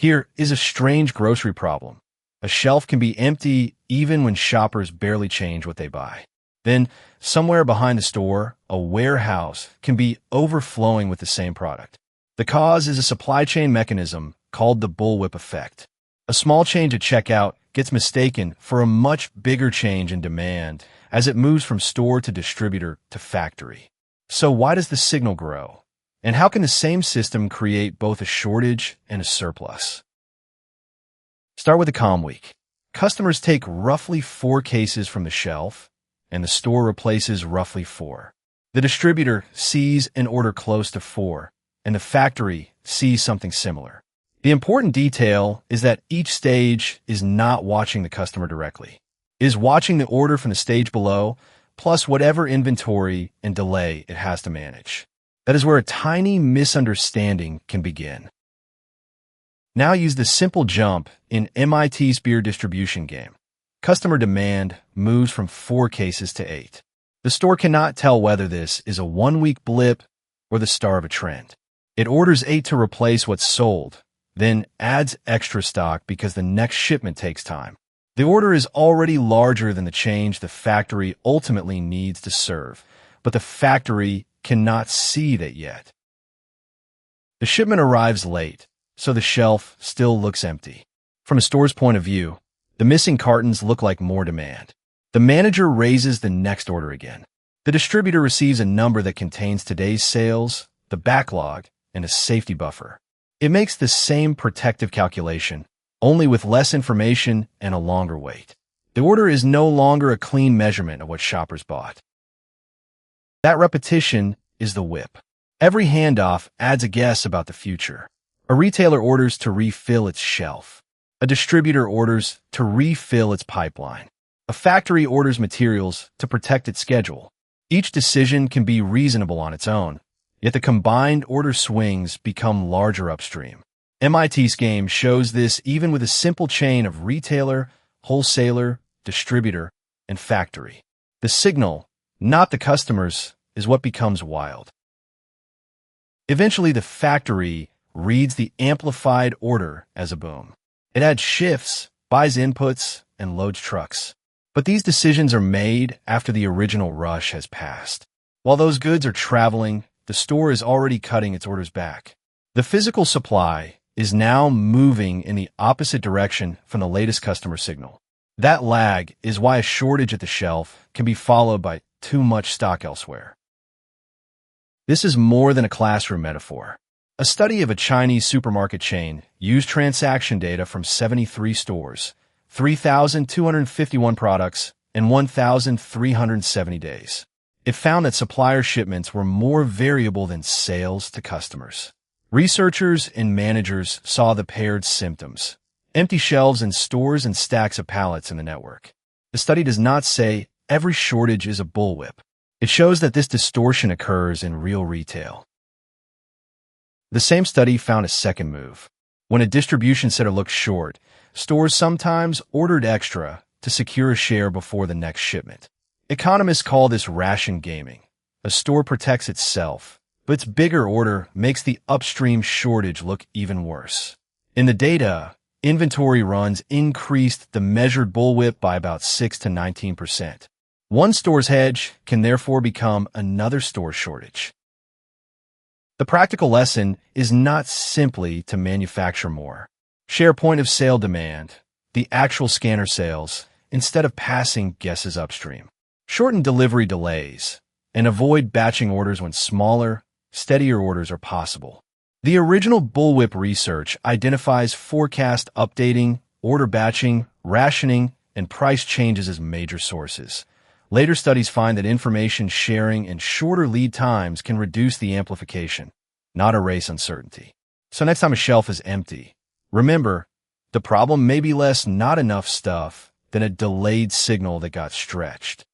Here is a strange grocery problem. A shelf can be empty even when shoppers barely change what they buy. Then, somewhere behind the store, a warehouse can be overflowing with the same product. The cause is a supply chain mechanism called the bullwhip effect. A small change at checkout gets mistaken for a much bigger change in demand as it moves from store to distributor to factory. So why does the signal grow? And how can the same system create both a shortage and a surplus? Start with a calm week. Customers take roughly 4 cases from the shelf, and the store replaces roughly 4. The distributor sees an order close to 4, and the factory sees something similar. The important detail is that each stage is not watching the customer directly. It is watching the order from the stage below, plus whatever inventory and delay it has to manage. That is where a tiny misunderstanding can begin. Now use the simple jump in MIT's beer distribution game. Customer demand moves from 4 cases to 8. The store cannot tell whether this is a 1-week blip or the start of a trend. It orders 8 to replace what's sold, then adds extra stock because the next shipment takes time. The order is already larger than the change the factory ultimately needs to serve, but the factory cannot see that yet. The shipment arrives late, so the shelf still looks empty. From a store's point of view, the missing cartons look like more demand. The manager raises the next order again. The distributor receives a number that contains today's sales, the backlog, and a safety buffer. It makes the same protective calculation, only with less information and a longer wait. The order is no longer a clean measurement of what shoppers bought. That repetition is the whip. Every handoff adds a guess about the future. A retailer orders to refill its shelf. A distributor orders to refill its pipeline. A factory orders materials to protect its schedule. Each decision can be reasonable on its own, yet the combined order swings become larger upstream. MIT's game shows this even with a simple chain of retailer, wholesaler, distributor, and factory. The signal, not the customers, is what becomes wild. Eventually, the factory reads the amplified order as a boom. It adds shifts, buys inputs, and loads trucks. But these decisions are made after the original rush has passed. While those goods are traveling, the store is already cutting its orders back. The physical supply is now moving in the opposite direction from the latest customer signal. That lag is why a shortage at the shelf can be followed by too much stock elsewhere. This is more than a classroom metaphor. A study of a Chinese supermarket chain used transaction data from 73 stores, 3,251 products, and 1,370 days. It found that supplier shipments were more variable than sales to customers. Researchers and managers saw the paired symptoms: empty shelves in stores and stacks of pallets in the network. The study does not say every shortage is a bullwhip. It shows that this distortion occurs in real retail. The same study found a second move. When a distribution center looked short, stores sometimes ordered extra to secure a share before the next shipment. Economists call this ration gaming. A store protects itself, but its bigger order makes the upstream shortage look even worse. In the data, inventory runs increased the measured bullwhip by about 6 to 19%. One store's hedge can therefore become another store's shortage. The practical lesson is not simply to manufacture more. Share point of sale demand, the actual scanner sales, instead of passing guesses upstream. Shorten delivery delays, and avoid batching orders when smaller, steadier orders are possible. The original bullwhip research identifies forecast updating, order batching, rationing, and price changes as major sources. Later studies find that information sharing and shorter lead times can reduce the amplification, not erase uncertainty. So next time a shelf is empty, remember, the problem may be less not enough stuff than a delayed signal that got stretched.